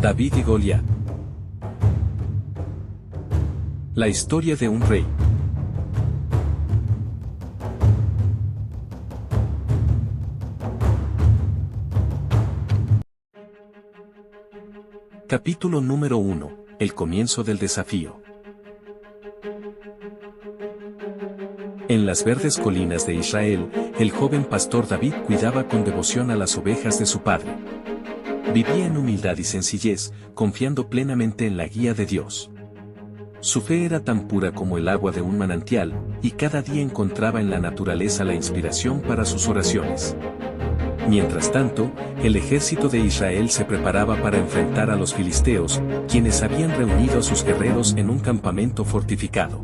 David y Goliat. La historia de un rey. Capítulo número 1. El comienzo del desafío. En las verdes colinas de Israel, el joven pastor David cuidaba con devoción a las ovejas de su padre. Vivía en humildad y sencillez, confiando plenamente en la guía de Dios. Su fe era tan pura como el agua de un manantial, y cada día encontraba en la naturaleza la inspiración para sus oraciones. Mientras tanto, el ejército de Israel se preparaba para enfrentar a los filisteos, quienes habían reunido a sus guerreros en un campamento fortificado.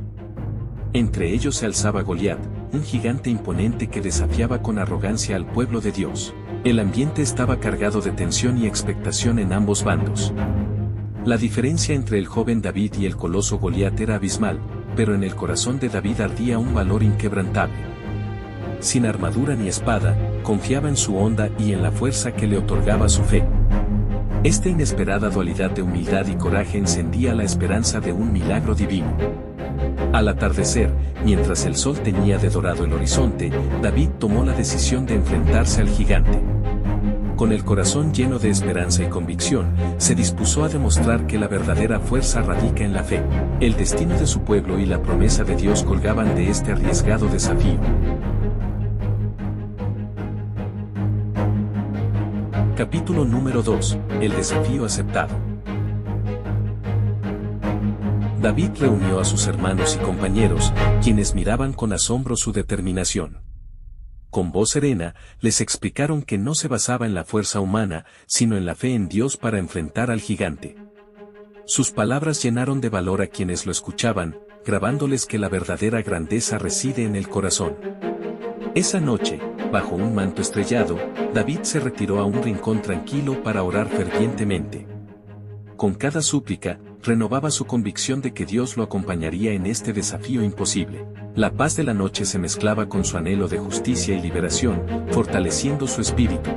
Entre ellos se alzaba Goliat, un gigante imponente que desafiaba con arrogancia al pueblo de Dios. El ambiente estaba cargado de tensión y expectación en ambos bandos. La diferencia entre el joven David y el coloso Goliat era abismal, pero en el corazón de David ardía un valor inquebrantable. Sin armadura ni espada, confiaba en su honda y en la fuerza que le otorgaba su fe. Esta inesperada dualidad de humildad y coraje encendía la esperanza de un milagro divino. Al atardecer, mientras el sol teñía de dorado el horizonte, David tomó la decisión de enfrentarse al gigante. Con el corazón lleno de esperanza y convicción, se dispuso a demostrar que la verdadera fuerza radica en la fe. El destino de su pueblo y la promesa de Dios colgaban de este arriesgado desafío. Capítulo número 2. El desafío aceptado. David reunió a sus hermanos y compañeros, quienes miraban con asombro su determinación. Con voz serena, les explicaron que no se basaba en la fuerza humana, sino en la fe en Dios para enfrentar al gigante. Sus palabras llenaron de valor a quienes lo escuchaban, grabándoles que la verdadera grandeza reside en el corazón. Esa noche, bajo un manto estrellado, David se retiró a un rincón tranquilo para orar fervientemente. Con cada súplica, renovaba su convicción de que Dios lo acompañaría en este desafío imposible. La paz de la noche se mezclaba con su anhelo de justicia y liberación, fortaleciendo su espíritu.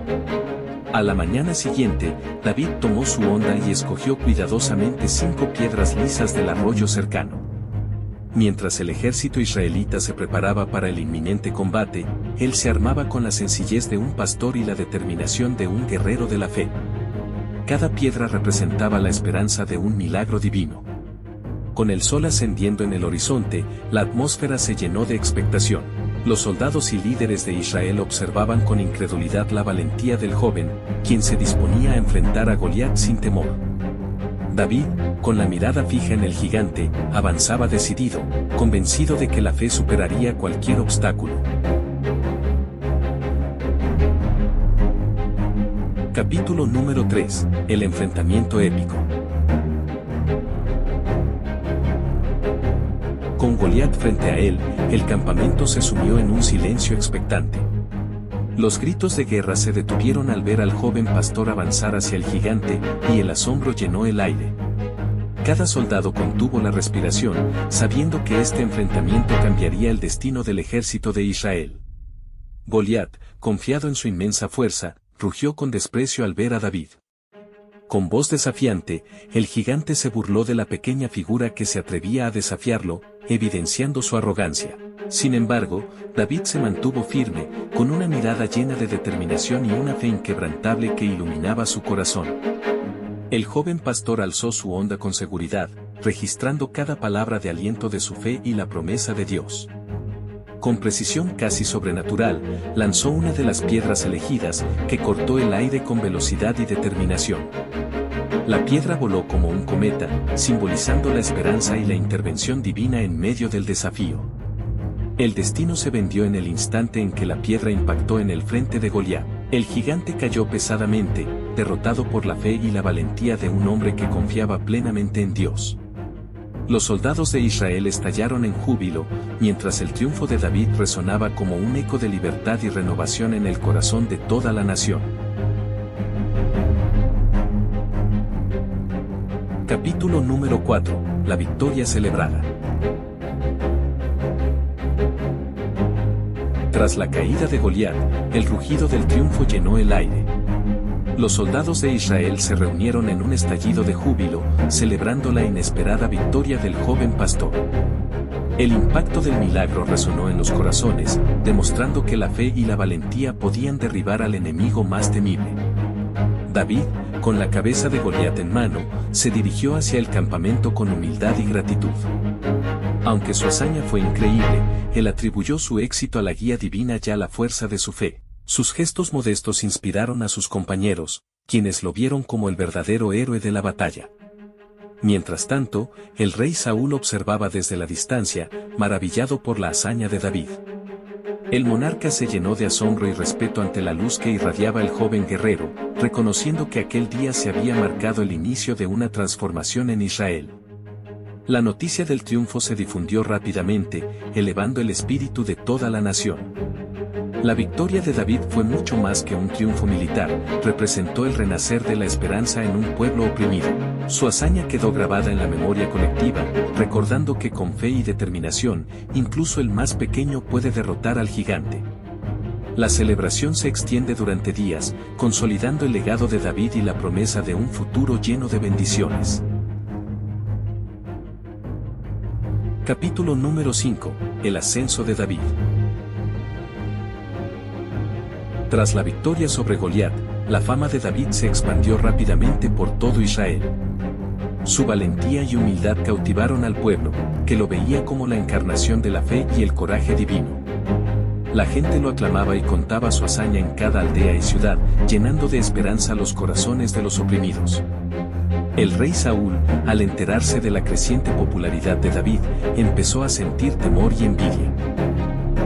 A la mañana siguiente, David tomó su honda y escogió cuidadosamente 5 piedras lisas del arroyo cercano. Mientras el ejército israelita se preparaba para el inminente combate, él se armaba con la sencillez de un pastor y la determinación de un guerrero de la fe. Cada piedra representaba la esperanza de un milagro divino. Con el sol ascendiendo en el horizonte, la atmósfera se llenó de expectación. Los soldados y líderes de Israel observaban con incredulidad la valentía del joven, quien se disponía a enfrentar a Goliat sin temor. David, con la mirada fija en el gigante, avanzaba decidido, convencido de que la fe superaría cualquier obstáculo. Capítulo número 3. El enfrentamiento épico. Con Goliat frente a él, el campamento se sumió en un silencio expectante. Los gritos de guerra se detuvieron al ver al joven pastor avanzar hacia el gigante, y el asombro llenó el aire. Cada soldado contuvo la respiración, sabiendo que este enfrentamiento cambiaría el destino del ejército de Israel. Goliat, confiado en su inmensa fuerza, rugió con desprecio al ver a David. Con voz desafiante, el gigante se burló de la pequeña figura que se atrevía a desafiarlo, evidenciando su arrogancia. Sin embargo, David se mantuvo firme, con una mirada llena de determinación y una fe inquebrantable que iluminaba su corazón. El joven pastor alzó su honda con seguridad, registrando cada palabra de aliento de su fe y la promesa de Dios. Con precisión casi sobrenatural, lanzó una de las piedras elegidas, que cortó el aire con velocidad y determinación. La piedra voló como un cometa, simbolizando la esperanza y la intervención divina en medio del desafío. El destino se vendió en el instante en que la piedra impactó en el frente de Goliat. El gigante cayó pesadamente, derrotado por la fe y la valentía de un hombre que confiaba plenamente en Dios. Los soldados de Israel estallaron en júbilo, mientras el triunfo de David resonaba como un eco de libertad y renovación en el corazón de toda la nación. Capítulo número 4. La victoria celebrada. Tras la caída de Goliat, el rugido del triunfo llenó el aire. Los soldados de Israel se reunieron en un estallido de júbilo, celebrando la inesperada victoria del joven pastor. El impacto del milagro resonó en los corazones, demostrando que la fe y la valentía podían derribar al enemigo más temible. David, con la cabeza de Goliat en mano, se dirigió hacia el campamento con humildad y gratitud. Aunque su hazaña fue increíble, él atribuyó su éxito a la guía divina y a la fuerza de su fe. Sus gestos modestos inspiraron a sus compañeros, quienes lo vieron como el verdadero héroe de la batalla. Mientras tanto, el rey Saúl observaba desde la distancia, maravillado por la hazaña de David. El monarca se llenó de asombro y respeto ante la luz que irradiaba el joven guerrero, reconociendo que aquel día se había marcado el inicio de una transformación en Israel. La noticia del triunfo se difundió rápidamente, elevando el espíritu de toda la nación. La victoria de David fue mucho más que un triunfo militar, representó el renacer de la esperanza en un pueblo oprimido. Su hazaña quedó grabada en la memoria colectiva, recordando que con fe y determinación, incluso el más pequeño puede derrotar al gigante. La celebración se extiende durante días, consolidando el legado de David y la promesa de un futuro lleno de bendiciones. Capítulo número 5. El ascenso de David. Tras la victoria sobre Goliat, la fama de David se expandió rápidamente por todo Israel. Su valentía y humildad cautivaron al pueblo, que lo veía como la encarnación de la fe y el coraje divino. La gente lo aclamaba y contaba su hazaña en cada aldea y ciudad, llenando de esperanza los corazones de los oprimidos. El rey Saúl, al enterarse de la creciente popularidad de David, empezó a sentir temor y envidia.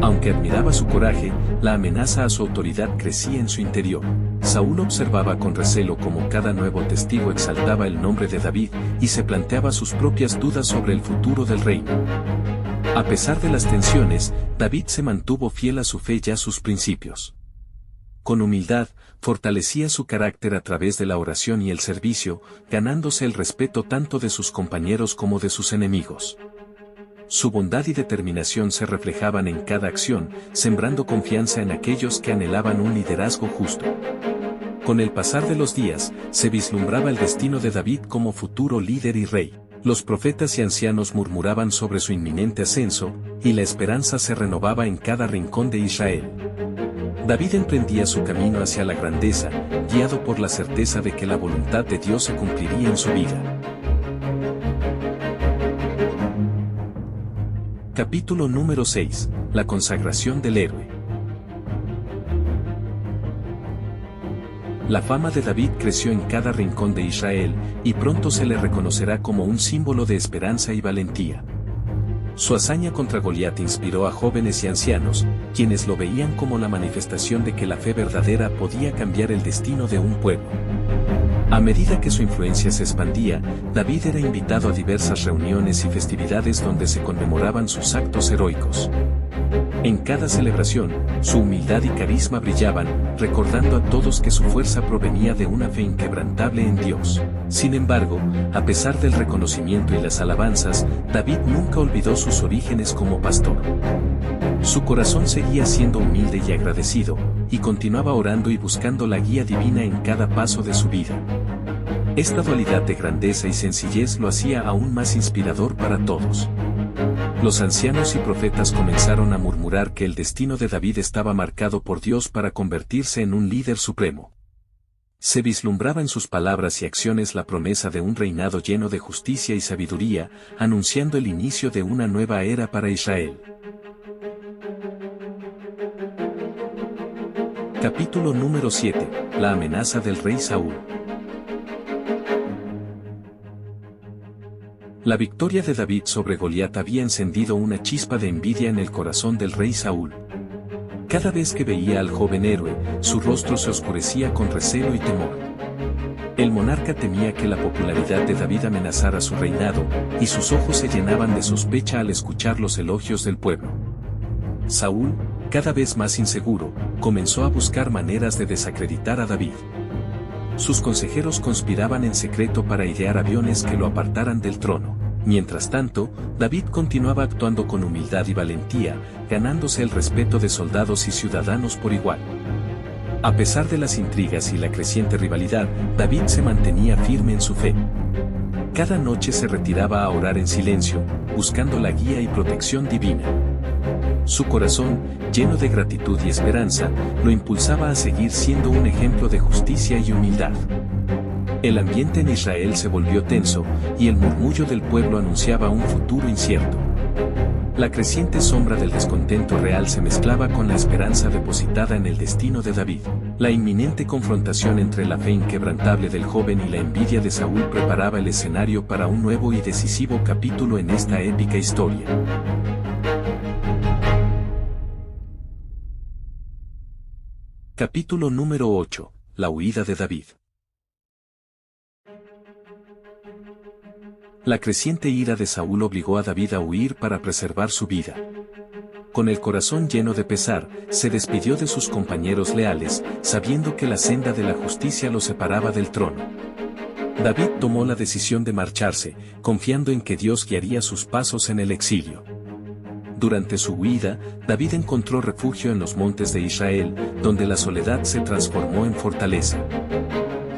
Aunque admiraba su coraje, la amenaza a su autoridad crecía en su interior. Saúl observaba con recelo cómo cada nuevo testigo exaltaba el nombre de David y se planteaba sus propias dudas sobre el futuro del reino. A pesar de las tensiones, David se mantuvo fiel a su fe y a sus principios. Con humildad, fortalecía su carácter a través de la oración y el servicio, ganándose el respeto tanto de sus compañeros como de sus enemigos. Su bondad y determinación se reflejaban en cada acción, sembrando confianza en aquellos que anhelaban un liderazgo justo. Con el pasar de los días, se vislumbraba el destino de David como futuro líder y rey. Los profetas y ancianos murmuraban sobre su inminente ascenso, y la esperanza se renovaba en cada rincón de Israel. David emprendía su camino hacia la grandeza, guiado por la certeza de que la voluntad de Dios se cumpliría en su vida. Capítulo número 6. La consagración del héroe. La fama de David creció en cada rincón de Israel, y pronto se le reconocerá como un símbolo de esperanza y valentía. Su hazaña contra Goliat inspiró a jóvenes y ancianos, quienes lo veían como la manifestación de que la fe verdadera podía cambiar el destino de un pueblo. A medida que su influencia se expandía, David era invitado a diversas reuniones y festividades donde se conmemoraban sus actos heroicos. En cada celebración, su humildad y carisma brillaban, recordando a todos que su fuerza provenía de una fe inquebrantable en Dios. Sin embargo, a pesar del reconocimiento y las alabanzas, David nunca olvidó sus orígenes como pastor. Su corazón seguía siendo humilde y agradecido, y continuaba orando y buscando la guía divina en cada paso de su vida. Esta dualidad de grandeza y sencillez lo hacía aún más inspirador para todos. Los ancianos y profetas comenzaron a murmurar que el destino de David estaba marcado por Dios para convertirse en un líder supremo. Se vislumbraba en sus palabras y acciones la promesa de un reinado lleno de justicia y sabiduría, anunciando el inicio de una nueva era para Israel. Capítulo número 7. La amenaza del rey Saúl. La victoria de David sobre Goliat había encendido una chispa de envidia en el corazón del rey Saúl. Cada vez que veía al joven héroe, su rostro se oscurecía con recelo y temor. El monarca temía que la popularidad de David amenazara su reinado, y sus ojos se llenaban de sospecha al escuchar los elogios del pueblo. Saúl, cada vez más inseguro, comenzó a buscar maneras de desacreditar a David. Sus consejeros conspiraban en secreto para idear aviones que lo apartaran del trono. Mientras tanto, David continuaba actuando con humildad y valentía, ganándose el respeto de soldados y ciudadanos por igual. A pesar de las intrigas y la creciente rivalidad, David se mantenía firme en su fe. Cada noche se retiraba a orar en silencio, buscando la guía y protección divina. Su corazón, lleno de gratitud y esperanza, lo impulsaba a seguir siendo un ejemplo de justicia y humildad. El ambiente en Israel se volvió tenso, y el murmullo del pueblo anunciaba un futuro incierto. La creciente sombra del descontento real se mezclaba con la esperanza depositada en el destino de David. La inminente confrontación entre la fe inquebrantable del joven y la envidia de Saúl preparaba el escenario para un nuevo y decisivo capítulo en esta épica historia. Capítulo número 8. La huida de David. La creciente ira de Saúl obligó a David a huir para preservar su vida. Con el corazón lleno de pesar, se despidió de sus compañeros leales, sabiendo que la senda de la justicia lo separaba del trono. David tomó la decisión de marcharse, confiando en que Dios guiaría sus pasos en el exilio. Durante su huida, David encontró refugio en los montes de Israel, donde la soledad se transformó en fortaleza.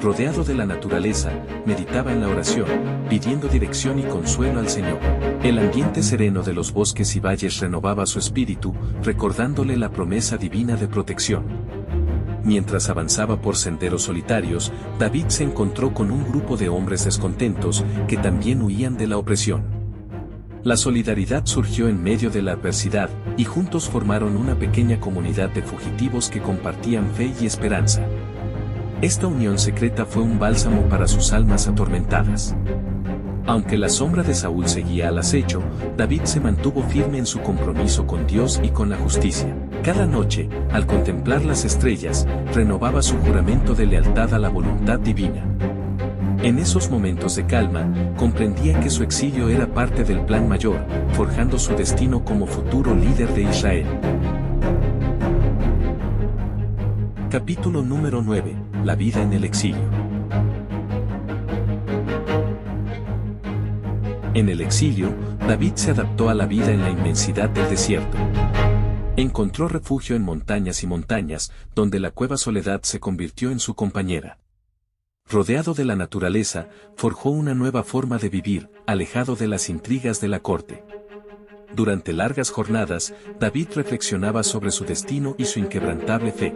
Rodeado de la naturaleza, meditaba en la oración, pidiendo dirección y consuelo al Señor. El ambiente sereno de los bosques y valles renovaba su espíritu, recordándole la promesa divina de protección. Mientras avanzaba por senderos solitarios, David se encontró con un grupo de hombres descontentos, que también huían de la opresión. La solidaridad surgió en medio de la adversidad, y juntos formaron una pequeña comunidad de fugitivos que compartían fe y esperanza. Esta unión secreta fue un bálsamo para sus almas atormentadas. Aunque la sombra de Saúl seguía al acecho, David se mantuvo firme en su compromiso con Dios y con la justicia. Cada noche, al contemplar las estrellas, renovaba su juramento de lealtad a la voluntad divina. En esos momentos de calma, comprendía que su exilio era parte del plan mayor, forjando su destino como futuro líder de Israel. Capítulo número 9. La vida en el exilio. En el exilio, David se adaptó a la vida en la inmensidad del desierto. Encontró refugio en montañas y montañas, donde la cueva soledad se convirtió en su compañera. Rodeado de la naturaleza, forjó una nueva forma de vivir, alejado de las intrigas de la corte. Durante largas jornadas, David reflexionaba sobre su destino y su inquebrantable fe.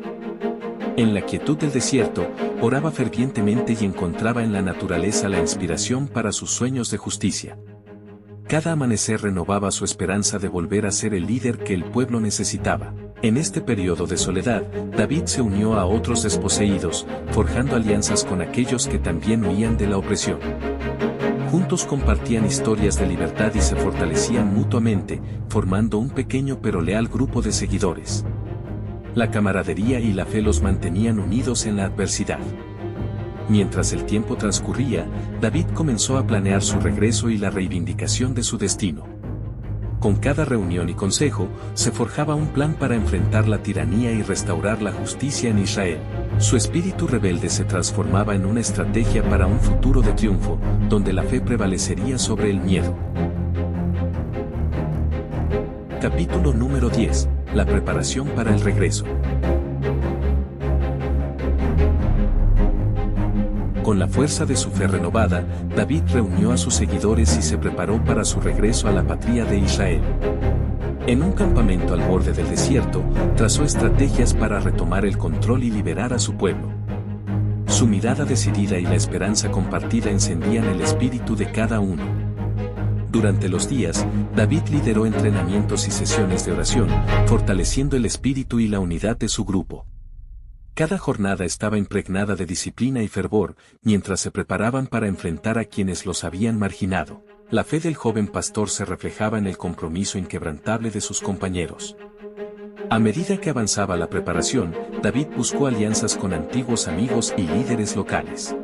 En la quietud del desierto, oraba fervientemente y encontraba en la naturaleza la inspiración para sus sueños de justicia. Cada amanecer renovaba su esperanza de volver a ser el líder que el pueblo necesitaba. En este periodo de soledad, David se unió a otros desposeídos, forjando alianzas con aquellos que también huían de la opresión. Juntos compartían historias de libertad y se fortalecían mutuamente, formando un pequeño pero leal grupo de seguidores. La camaradería y la fe los mantenían unidos en la adversidad. Mientras el tiempo transcurría, David comenzó a planear su regreso y la reivindicación de su destino. Con cada reunión y consejo, se forjaba un plan para enfrentar la tiranía y restaurar la justicia en Israel. Su espíritu rebelde se transformaba en una estrategia para un futuro de triunfo, donde la fe prevalecería sobre el miedo. Capítulo número 10. La preparación para el regreso. Con la fuerza de su fe renovada, David reunió a sus seguidores y se preparó para su regreso a la patria de Israel. En un campamento al borde del desierto, trazó estrategias para retomar el control y liberar a su pueblo. Su mirada decidida y la esperanza compartida encendían el espíritu de cada uno. Durante los días, David lideró entrenamientos y sesiones de oración, fortaleciendo el espíritu y la unidad de su grupo. Cada jornada estaba impregnada de disciplina y fervor, mientras se preparaban para enfrentar a quienes los habían marginado. La fe del joven pastor se reflejaba en el compromiso inquebrantable de sus compañeros. A medida que avanzaba la preparación, David buscó alianzas con antiguos amigos y líderes locales.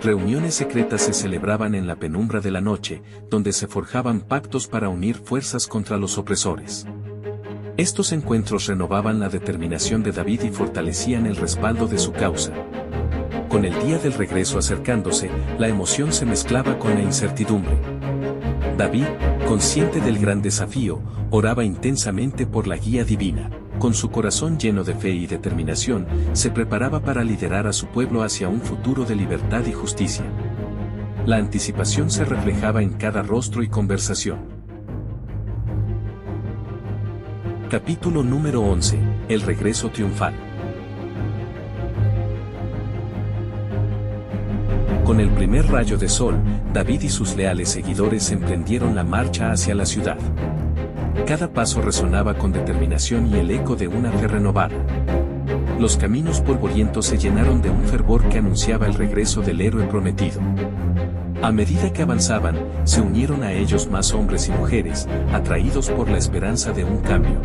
Reuniones secretas se celebraban en la penumbra de la noche, donde se forjaban pactos para unir fuerzas contra los opresores. Estos encuentros renovaban la determinación de David y fortalecían el respaldo de su causa. Con el día del regreso acercándose, la emoción se mezclaba con la incertidumbre. David, consciente del gran desafío, oraba intensamente por la guía divina. con su corazón lleno de fe y determinación, se preparaba para liderar a su pueblo hacia un futuro de libertad y justicia. La anticipación se reflejaba en cada rostro y conversación. Capítulo número 11. El regreso triunfal. Con el primer rayo de sol, David y sus leales seguidores emprendieron la marcha hacia la ciudad. Cada paso resonaba con determinación y el eco de una fe renovada. Los caminos polvorientos se llenaron de un fervor que anunciaba el regreso del héroe prometido. A medida que avanzaban, se unieron a ellos más hombres y mujeres, atraídos por la esperanza de un cambio.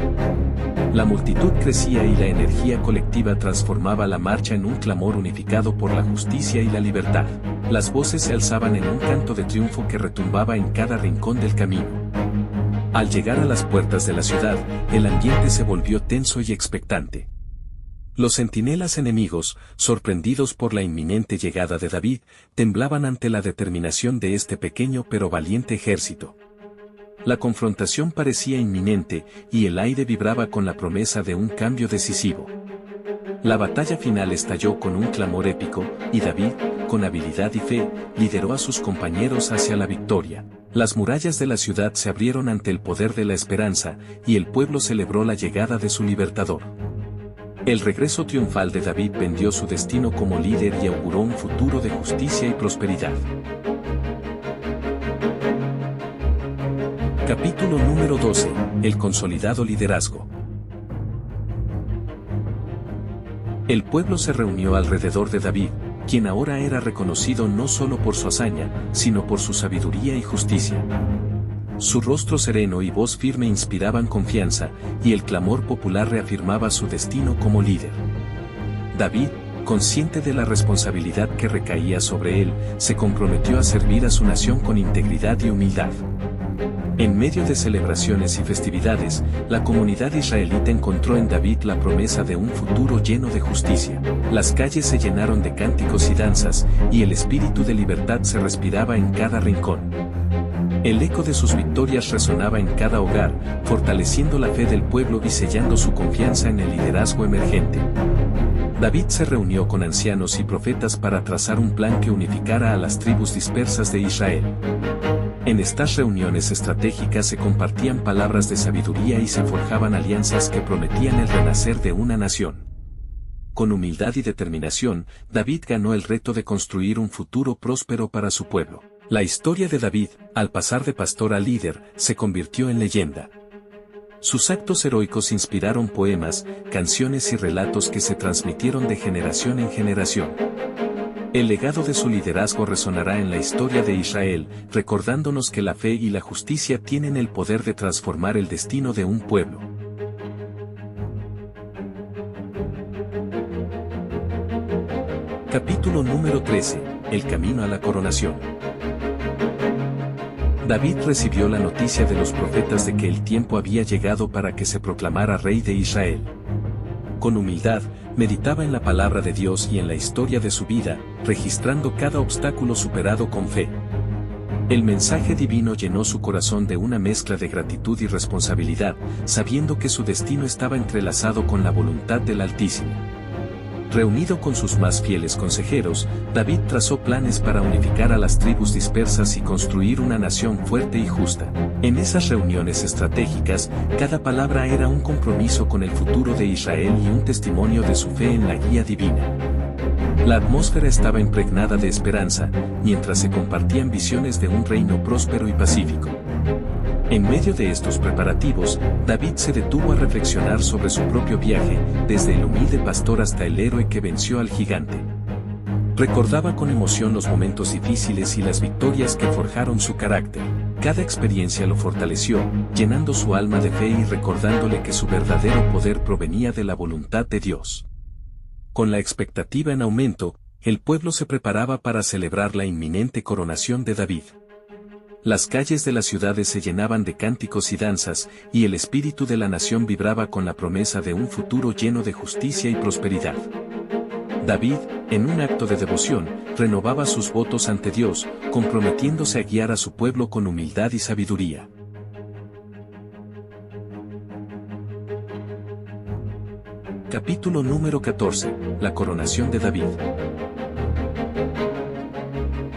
La multitud crecía y la energía colectiva transformaba la marcha en un clamor unificado por la justicia y la libertad. Las voces se alzaban en un canto de triunfo que retumbaba en cada rincón del camino. Al llegar a las puertas de la ciudad, el ambiente se volvió tenso y expectante. Los centinelas enemigos, sorprendidos por la inminente llegada de David, temblaban ante la determinación de este pequeño pero valiente ejército. La confrontación parecía inminente, y el aire vibraba con la promesa de un cambio decisivo. La batalla final estalló con un clamor épico, y David, con habilidad y fe, lideró a sus compañeros hacia la victoria. Las murallas de la ciudad se abrieron ante el poder de la esperanza, y el pueblo celebró la llegada de su libertador. El regreso triunfal de David vendió su destino como líder y auguró un futuro de justicia y prosperidad. Capítulo número 12. El consolidado liderazgo. El pueblo se reunió alrededor de David, quien ahora era reconocido no solo por su hazaña, sino por su sabiduría y justicia. Su rostro sereno y voz firme inspiraban confianza, y el clamor popular reafirmaba su destino como líder. David, consciente de la responsabilidad que recaía sobre él, se comprometió a servir a su nación con integridad y humildad. En medio de celebraciones y festividades, la comunidad israelita encontró en David la promesa de un futuro lleno de justicia. Las calles se llenaron de cánticos y danzas, y el espíritu de libertad se respiraba en cada rincón. El eco de sus victorias resonaba en cada hogar, fortaleciendo la fe del pueblo y sellando su confianza en el liderazgo emergente. David se reunió con ancianos y profetas para trazar un plan que unificara a las tribus dispersas de Israel. En estas reuniones estratégicas se compartían palabras de sabiduría y se forjaban alianzas que prometían el renacer de una nación. Con humildad y determinación, David ganó el reto de construir un futuro próspero para su pueblo. La historia de David, al pasar de pastor a líder, se convirtió en leyenda. Sus actos heroicos inspiraron poemas, canciones y relatos que se transmitieron de generación en generación. El legado de su liderazgo resonará en la historia de Israel, recordándonos que la fe y la justicia tienen el poder de transformar el destino de un pueblo. Capítulo número 13. El camino a la coronación. David recibió la noticia de los profetas de que el tiempo había llegado para que se proclamara rey de Israel. Con humildad, meditaba en la palabra de Dios y en la historia de su vida, registrando cada obstáculo superado con fe. El mensaje divino llenó su corazón de una mezcla de gratitud y responsabilidad, sabiendo que su destino estaba entrelazado con la voluntad del Altísimo. Reunido con sus más fieles consejeros, David trazó planes para unificar a las tribus dispersas y construir una nación fuerte y justa. En esas reuniones estratégicas, cada palabra era un compromiso con el futuro de Israel y un testimonio de su fe en la guía divina. La atmósfera estaba impregnada de esperanza, mientras se compartían visiones de un reino próspero y pacífico. En medio de estos preparativos, David se detuvo a reflexionar sobre su propio viaje, desde el humilde pastor hasta el héroe que venció al gigante. Recordaba con emoción los momentos difíciles y las victorias que forjaron su carácter. Cada experiencia lo fortaleció, llenando su alma de fe y recordándole que su verdadero poder provenía de la voluntad de Dios. Con la expectativa en aumento, el pueblo se preparaba para celebrar la inminente coronación de David. Las calles de las ciudades se llenaban de cánticos y danzas, y el espíritu de la nación vibraba con la promesa de un futuro lleno de justicia y prosperidad. David, en un acto de devoción, renovaba sus votos ante Dios, comprometiéndose a guiar a su pueblo con humildad y sabiduría. Capítulo número 14. La coronación de David.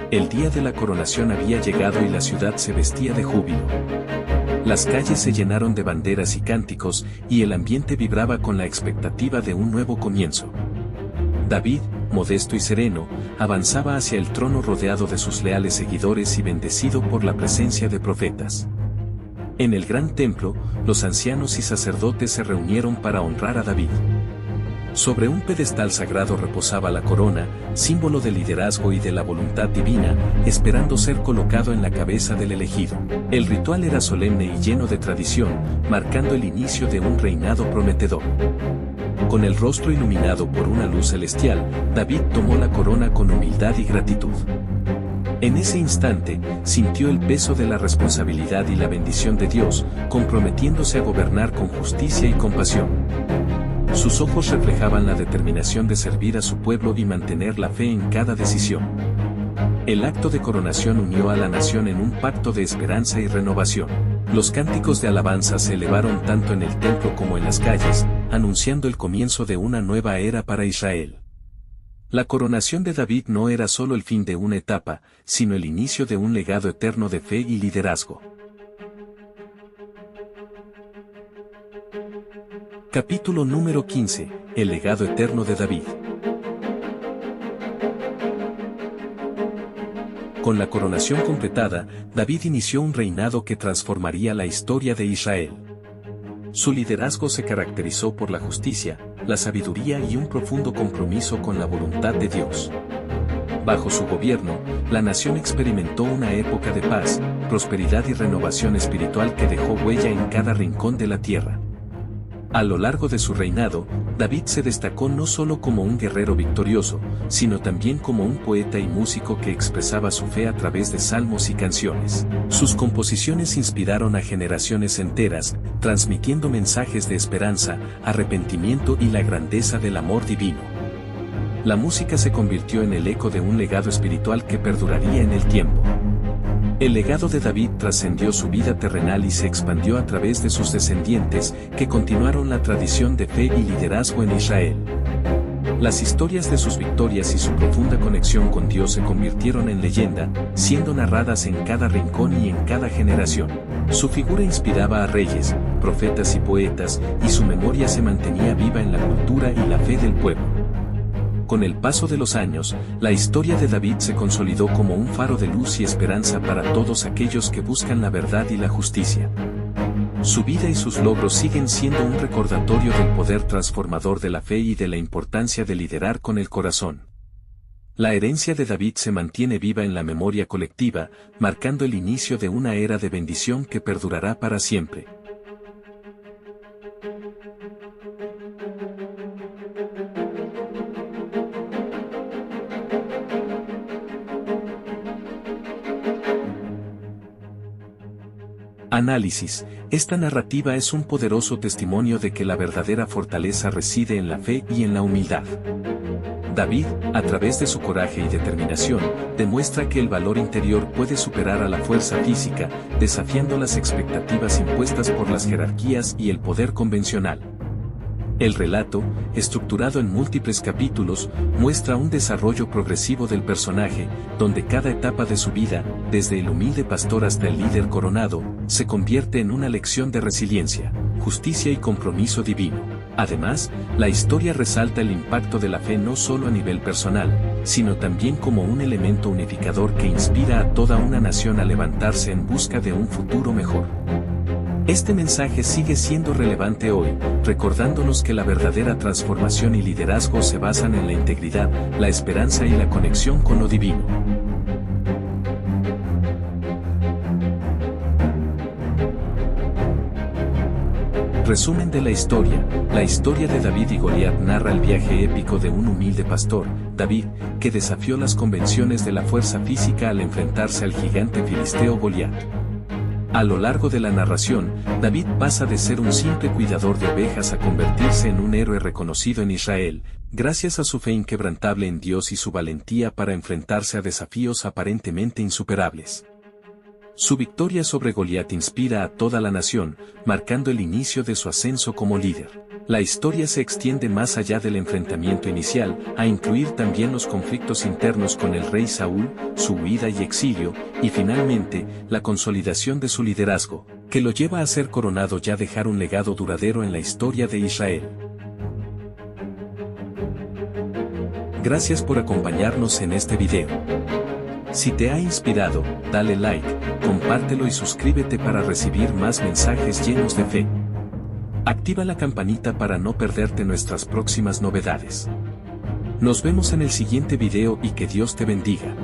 El día de la coronación había llegado y la ciudad se vestía de júbilo. Las calles se llenaron de banderas y cánticos, y el ambiente vibraba con la expectativa de un nuevo comienzo. David, modesto y sereno, avanzaba hacia el trono rodeado de sus leales seguidores y bendecido por la presencia de profetas. En el gran templo, los ancianos y sacerdotes se reunieron para honrar a David. Sobre un pedestal sagrado reposaba la corona, símbolo del liderazgo y de la voluntad divina, esperando ser colocado en la cabeza del elegido. El ritual era solemne y lleno de tradición, marcando el inicio de un reinado prometedor. Con el rostro iluminado por una luz celestial, David tomó la corona con humildad y gratitud. En ese instante, sintió el peso de la responsabilidad y la bendición de Dios, comprometiéndose a gobernar con justicia y compasión. Sus ojos reflejaban la determinación de servir a su pueblo y mantener la fe en cada decisión. El acto de coronación unió a la nación en un pacto de esperanza y renovación. Los cánticos de alabanza se elevaron tanto en el templo como en las calles, anunciando el comienzo de una nueva era para Israel. La coronación de David no era solo el fin de una etapa, sino el inicio de un legado eterno de fe y liderazgo. Capítulo número 15. El legado eterno de David. Con la coronación completada, David inició un reinado que transformaría la historia de Israel. Su liderazgo se caracterizó por la justicia, la sabiduría y un profundo compromiso con la voluntad de Dios. Bajo su gobierno, la nación experimentó una época de paz, prosperidad y renovación espiritual que dejó huella en cada rincón de la tierra. A lo largo de su reinado, David se destacó no solo como un guerrero victorioso, sino también como un poeta y músico que expresaba su fe a través de salmos y canciones. Sus composiciones inspiraron a generaciones enteras, transmitiendo mensajes de esperanza, arrepentimiento y la grandeza del amor divino. La música se convirtió en el eco de un legado espiritual que perduraría en el tiempo. El legado de David trascendió su vida terrenal y se expandió a través de sus descendientes, que continuaron la tradición de fe y liderazgo en Israel. Las historias de sus victorias y su profunda conexión con Dios se convirtieron en leyenda, siendo narradas en cada rincón y en cada generación. Su figura inspiraba a reyes, profetas y poetas, y su memoria se mantenía viva en la cultura y la fe del pueblo. Con el paso de los años, la historia de David se consolidó como un faro de luz y esperanza para todos aquellos que buscan la verdad y la justicia. Su vida y sus logros siguen siendo un recordatorio del poder transformador de la fe y de la importancia de liderar con el corazón. La herencia de David se mantiene viva en la memoria colectiva, marcando el inicio de una era de bendición que perdurará para siempre. Análisis. Esta narrativa es un poderoso testimonio de que la verdadera fortaleza reside en la fe y en la humildad. David, a través de su coraje y determinación, demuestra que el valor interior puede superar a la fuerza física, desafiando las expectativas impuestas por las jerarquías y el poder convencional. El relato, estructurado en múltiples capítulos, muestra un desarrollo progresivo del personaje, donde cada etapa de su vida, desde el humilde pastor hasta el líder coronado, se convierte en una lección de resiliencia, justicia y compromiso divino. Además, la historia resalta el impacto de la fe no solo a nivel personal, sino también como un elemento unificador que inspira a toda una nación a levantarse en busca de un futuro mejor. Este mensaje sigue siendo relevante hoy, recordándonos que la verdadera transformación y liderazgo se basan en la integridad, la esperanza y la conexión con lo divino. Resumen de la historia. La historia de David y Goliat narra el viaje épico de un humilde pastor, David, que desafió las convenciones de la fuerza física al enfrentarse al gigante filisteo Goliat. A lo largo de la narración, David pasa de ser un simple cuidador de ovejas a convertirse en un héroe reconocido en Israel, gracias a su fe inquebrantable en Dios y su valentía para enfrentarse a desafíos aparentemente insuperables. Su victoria sobre Goliat inspira a toda la nación, marcando el inicio de su ascenso como líder. La historia se extiende más allá del enfrentamiento inicial, a incluir también los conflictos internos con el rey Saúl, su huida y exilio, y finalmente, la consolidación de su liderazgo, que lo lleva a ser coronado y a dejar un legado duradero en la historia de Israel. Gracias por acompañarnos en este video. Si te ha inspirado, dale like, compártelo y suscríbete para recibir más mensajes llenos de fe. Activa la campanita para no perderte nuestras próximas novedades. Nos vemos en el siguiente video y que Dios te bendiga.